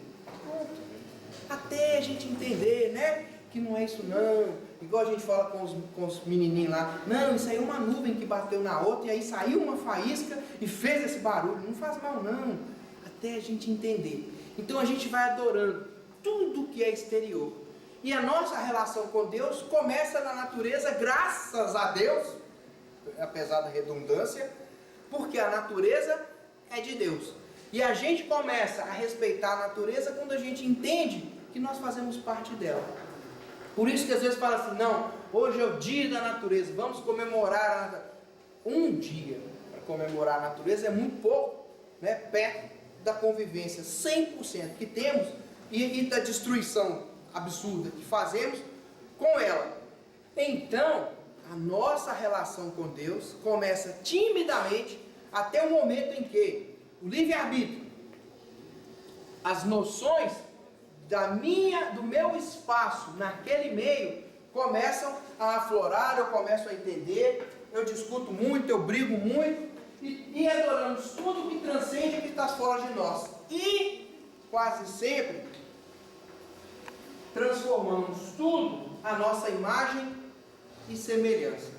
Até a gente entender, né? Que não é isso não. Igual a gente fala com os menininhos lá. Não, isso aí é uma nuvem que bateu na outra e aí saiu uma faísca e fez esse barulho. Não faz mal não. Até a gente entender. Então a gente vai adorando tudo que é exterior. E a nossa relação com Deus começa na natureza, graças a Deus, apesar da redundância, porque a natureza é de Deus. E a gente começa a respeitar a natureza quando a gente entende que nós fazemos parte dela. Por isso que às vezes fala assim, não, hoje é o dia da natureza, vamos comemorar a natureza. Um dia para comemorar a natureza é muito pouco, né, perto da convivência 100% que temos e da destruição absurda que fazemos com ela. Então, a nossa relação com Deus começa timidamente até o momento em que o livre-arbítrio, as noções do meu espaço naquele meio começam a aflorar, eu começo a entender, eu discuto muito, eu brigo muito e adoramos tudo que transcende e que está fora de nós. E quase sempre transformamos tudo à nossa imagem e semelhança.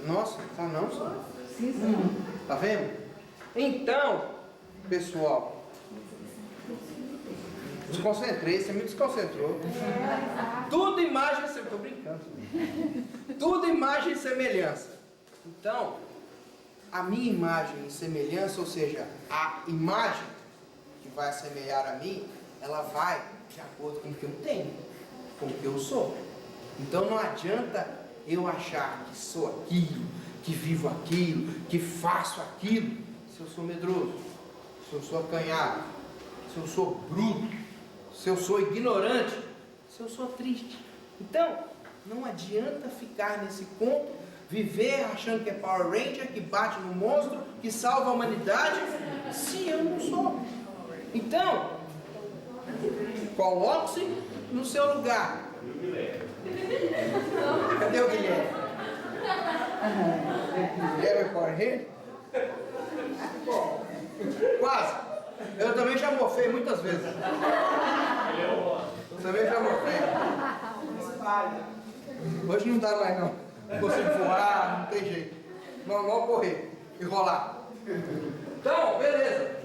Nossa, tá não, senhor? Tá vendo? Então, pessoal, desconcentrei, você me desconcentrou. Tudo imagem, eu estou brincando. Tudo imagem e semelhança. Então, a minha imagem e semelhança, ou seja, a imagem que vai assemelhar a mim, ela vai de acordo com o que eu tenho, com o que eu sou. Então não adianta eu achar que sou aquilo, que vivo aquilo, que faço aquilo, se eu sou medroso, se eu sou acanhado, se eu sou bruto, se eu sou ignorante, se eu sou triste. Então, não adianta ficar nesse conto, viver achando que é Power Ranger, que bate no monstro, que salva a humanidade, se eu não sou. Então, coloque-se no seu lugar. Cadê o Guilherme? Guilherme é Power Ranger? Quase. Eu também já mofei muitas vezes. Eu também já mofei. Hoje não dá mais não. Não consigo voar, não tem jeito. Normal correr e rolar. Então, beleza.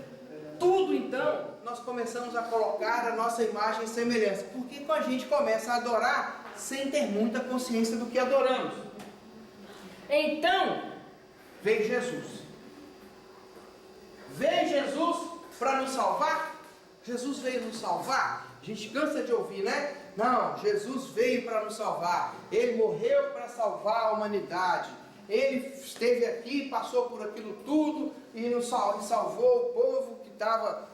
Tudo então, nós começamos a colocar a nossa imagem e semelhança. Porque quando a gente começa a adorar, sem ter muita consciência do que adoramos. Então, veio Jesus. Veio Jesus para nos salvar? Jesus veio nos salvar? A gente cansa de ouvir, né? Não, Jesus veio para nos salvar. Ele morreu para salvar a humanidade. Ele esteve aqui, passou por aquilo tudo e nos salvou o povo que estava,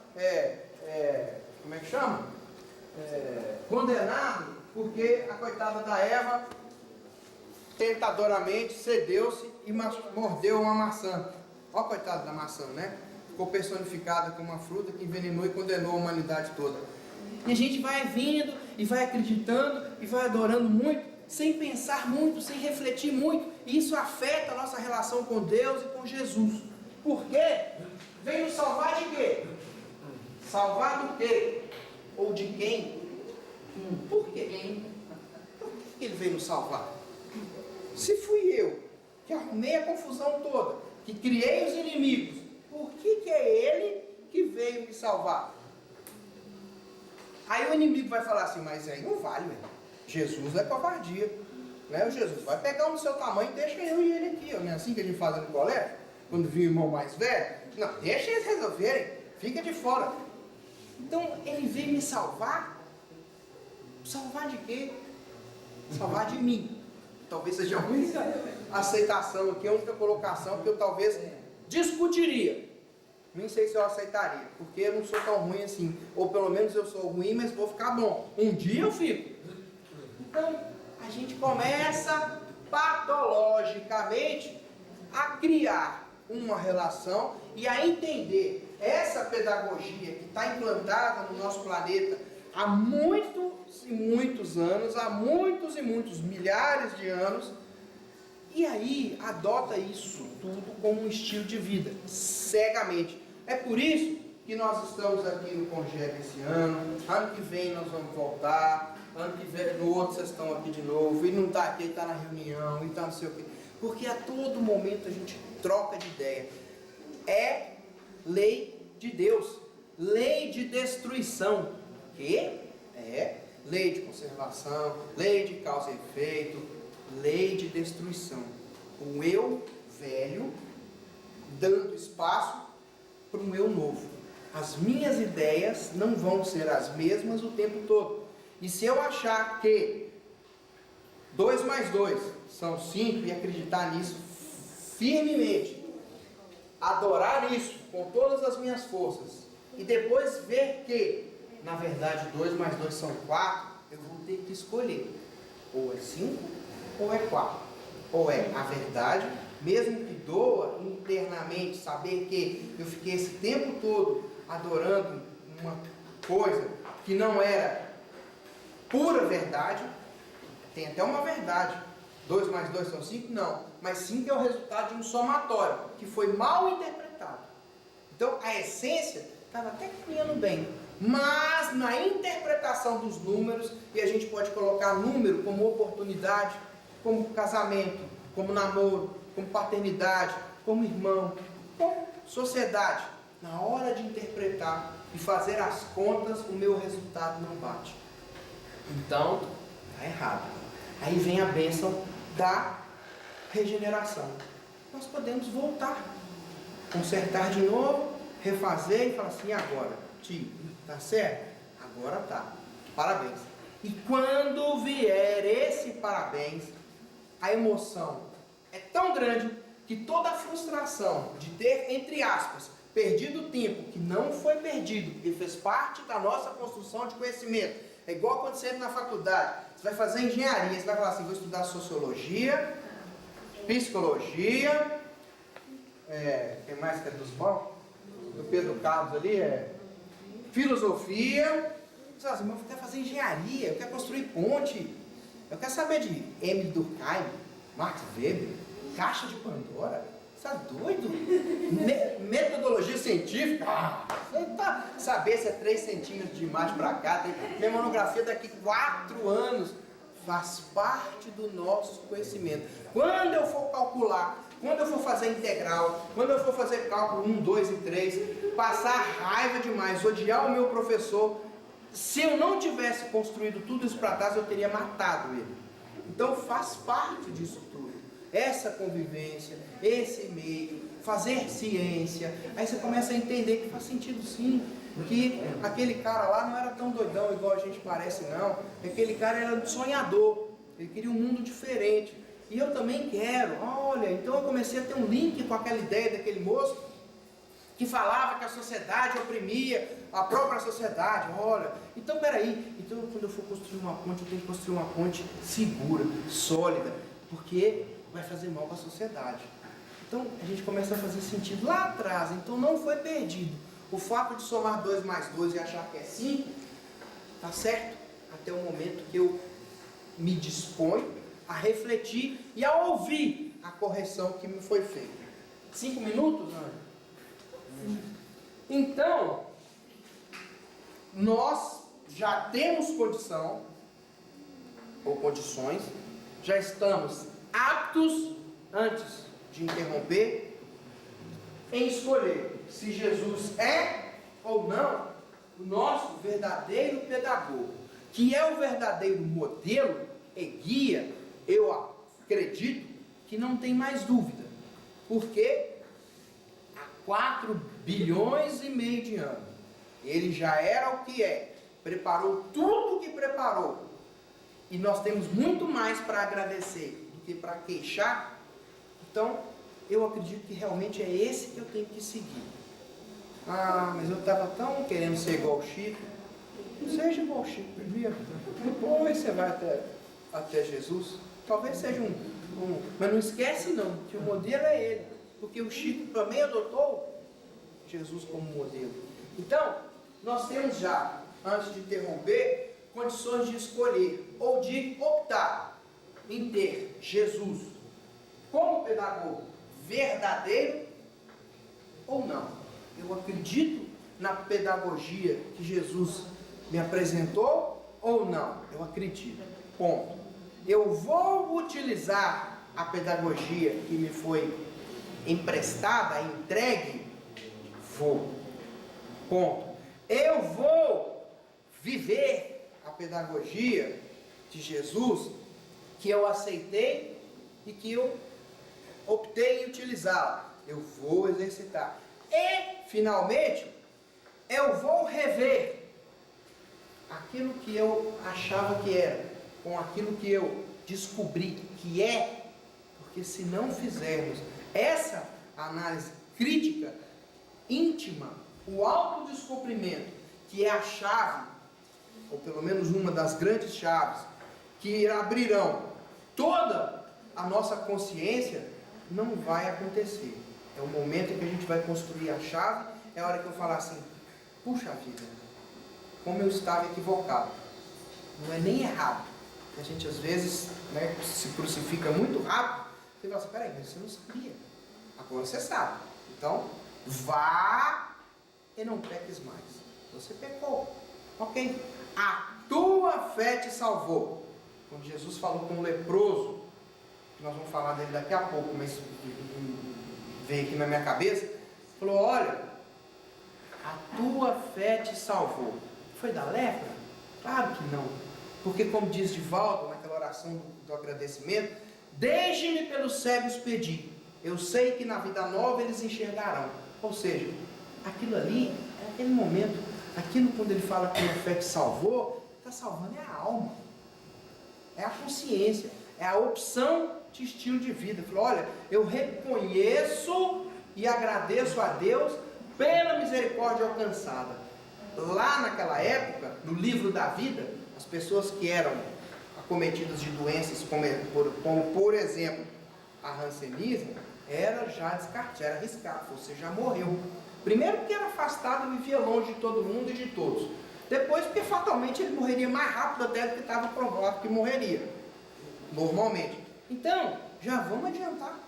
como é que chama? Condenado, porque a coitada da Eva tentadoramente cedeu-se e mordeu uma maçã. Olha a coitada da maçã, né? Ficou personificada como uma fruta que envenenou e condenou a humanidade toda. E a gente vai vindo e vai acreditando e vai adorando muito, sem pensar muito, sem refletir muito. E isso afeta a nossa relação com Deus e com Jesus. Por quê? Veio nos salvar de quê? Salvar do quê? Ou de quem? Por quê? Por que ele veio nos salvar? Se fui eu que arrumei a confusão toda, que criei os inimigos, por que é ele que veio me salvar? Aí o inimigo vai falar assim, mas aí não vale, velho. Jesus é covardia, né? O Jesus vai pegar um do seu tamanho e deixa eu e ele aqui, não é assim que a gente faz no colégio? Quando viu o irmão mais velho? Não, deixa eles resolverem, fica de fora. Então ele veio me salvar? Salvar de quê? Salvar de mim. Talvez seja a única aceitação aqui, a única colocação que eu talvez discutiria. Nem sei se eu aceitaria, porque eu não sou tão ruim assim. Ou pelo menos eu sou ruim, mas vou ficar bom. Um dia eu fico. Então, a gente começa patologicamente a criar uma relação e a entender essa pedagogia que está implantada no nosso planeta há muitos e muitos anos, há muitos e muitos milhares de anos, e aí adota isso tudo como um estilo de vida, cegamente. É por isso que nós estamos aqui no Congego esse ano que vem nós vamos voltar, ano que vem, no outro vocês estão aqui de novo, e não está aqui, está na reunião, e está não sei o quê. Porque a todo momento a gente troca de ideia. É lei de Deus, lei de destruição, que é lei de conservação, lei de causa e efeito, lei de destruição. O eu velho dando espaço para um eu novo. As minhas ideias não vão ser as mesmas o tempo todo. E se eu achar que 2 mais 2 são 5 e acreditar nisso firmemente, adorar isso com todas as minhas forças, e depois ver que, na verdade, 2 mais 2 são 4, eu vou ter que escolher. Ou é 5 ou é 4. Ou é a verdade, mesmo que doa internamente saber que eu fiquei esse tempo todo adorando uma coisa que não era pura verdade. Tem até uma verdade. 2 mais 2 são 5? Não. Mas 5 é o resultado de um somatório que foi mal interpretado. Então a essência estava até caminhando bem. Mas na interpretação dos números, e a gente pode colocar número como oportunidade, como casamento, como namoro, como paternidade, como irmão, como sociedade. Na hora de interpretar e fazer as contas, o meu resultado não bate. Então, está errado. Aí vem a bênção da regeneração. Nós podemos voltar, consertar de novo, refazer e falar assim, e agora? Tio, tá certo? Agora tá. Parabéns. E quando vier esse parabéns, a emoção é tão grande que toda a frustração de ter, entre aspas, perdido o tempo, que não foi perdido, porque fez parte da nossa construção de conhecimento. É igual quando você entra na faculdade, você vai fazer engenharia, você vai falar assim, vou estudar sociologia, psicologia, quem mais que é dos bons? Do Pedro Carlos ali, filosofia. Você fala assim, mas eu quero fazer engenharia, eu quero construir ponte, eu quero saber de Emile Durkheim, Max Weber, Caixa de Pandora. Você tá doido? Metodologia científica? Saber se é 3 centímetros de imagem para cá, tem minha monografia daqui 4 anos. Faz parte do nosso conhecimento. Quando eu for calcular, quando eu for fazer integral, quando eu for fazer cálculo 1, 2 e 3, passar raiva demais, odiar o meu professor, se eu não tivesse construído tudo isso para trás, eu teria matado ele. Então faz parte disso tudo. Essa convivência, esse meio, fazer ciência. Aí você começa a entender que faz sentido sim. Que aquele cara lá não era tão doidão igual a gente parece não. Aquele cara era um sonhador. Ele queria um mundo diferente. E eu também quero. Olha, então eu comecei a ter um link com aquela ideia daquele moço que falava que a sociedade oprimia a própria sociedade. Olha, então peraí, então quando eu for construir uma ponte, eu tenho que construir uma ponte segura, sólida, porque vai fazer mal para a sociedade. Então a gente começa a fazer sentido lá atrás, então não foi perdido. O fato de somar 2 mais 2 e achar que é 5, tá certo? Até o momento que eu me disponho a refletir e a ouvir a correção que me foi feita. 5 minutos, Ana? Então, nós já temos condição, ou condições, já estamos aptos, antes de interromper, em escolher se Jesus é ou não o nosso verdadeiro pedagogo, que é o verdadeiro modelo e guia. Eu acredito que não tem mais dúvida, porque há 4 bilhões e meio de anos ele já era o que é, preparou tudo o que preparou, e nós temos muito mais para agradecer do que para queixar. Então eu acredito que realmente é esse que eu tenho que seguir. Ah, mas eu estava tão querendo ser igual o Chico. Não seja igual o Chico primeiro, depois você vai até Jesus. Talvez seja mas não esquece não, que o modelo é ele, porque o Chico também adotou Jesus como modelo. Então, nós temos já, antes de interromper, condições de escolher, ou de optar em ter Jesus como pedagogo verdadeiro ou não. Eu acredito na pedagogia que Jesus me apresentou ou não? Eu acredito. Ponto. Eu vou utilizar a pedagogia que me foi emprestada, entregue? Vou. Ponto. Eu vou viver a pedagogia de Jesus que eu aceitei e que eu optei em utilizá-la. Eu vou exercitar. E, finalmente, eu vou rever aquilo que eu achava que era, com aquilo que eu descobri que é, porque se não fizermos essa análise crítica, íntima, o autodescobrimento, que é a chave, ou pelo menos uma das grandes chaves, que abrirão toda a nossa consciência, não vai acontecer. É o momento em que a gente vai construir a chave, é a hora que eu falar assim, puxa vida, como eu estava equivocado. Não é nem errado. A gente às vezes, né, se crucifica muito rápido, você fala assim, peraí, mas você não sabia. Agora você sabe. Então, vá e não peques mais. Você pecou. Ok. A tua fé te salvou. Quando Jesus falou com o leproso, que nós vamos falar dele daqui a pouco, mas veio aqui na minha cabeça, falou, olha, a tua fé te salvou. Foi da lepra? Claro que não. Porque como diz Divaldo, naquela oração do agradecimento, deixe-me pelos cegos pedir. Eu sei que na vida nova eles enxergarão. Ou seja, aquilo ali, é aquele momento, aquilo quando ele fala que a fé te salvou, está salvando é a alma. É a consciência, é a opção de estilo de vida. Ele falou, olha, eu reconheço e agradeço a Deus pela misericórdia alcançada. Lá naquela época, no livro da vida, as pessoas que eram acometidas de doenças como por exemplo, a hanseníase, era já descartado, era arriscado, você já morreu. Primeiro porque era afastado e vivia longe de todo mundo e de todos. Depois porque fatalmente ele morreria mais rápido até do que estava provado que morreria, normalmente. Então, já vamos adiantar,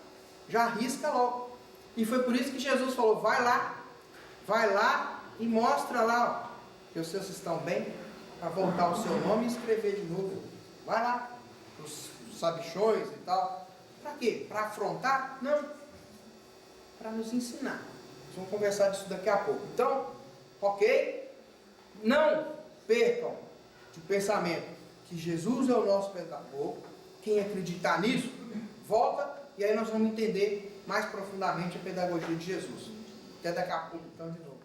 já arrisca logo. E foi por isso que Jesus falou, vai lá e mostra lá, ó, que os seus estão bem, para voltar o seu nome e escrever de novo. Vai lá, os sabichões e tal. Para quê? Para afrontar? Não. Para nos ensinar. Nós vamos conversar disso daqui a pouco. Então, ok? Não percam de pensamento que Jesus é o nosso pedagogo. Quem acreditar nisso, volta e aí nós vamos entender mais profundamente a pedagogia de Jesus. Até daqui a pouco, então, de novo.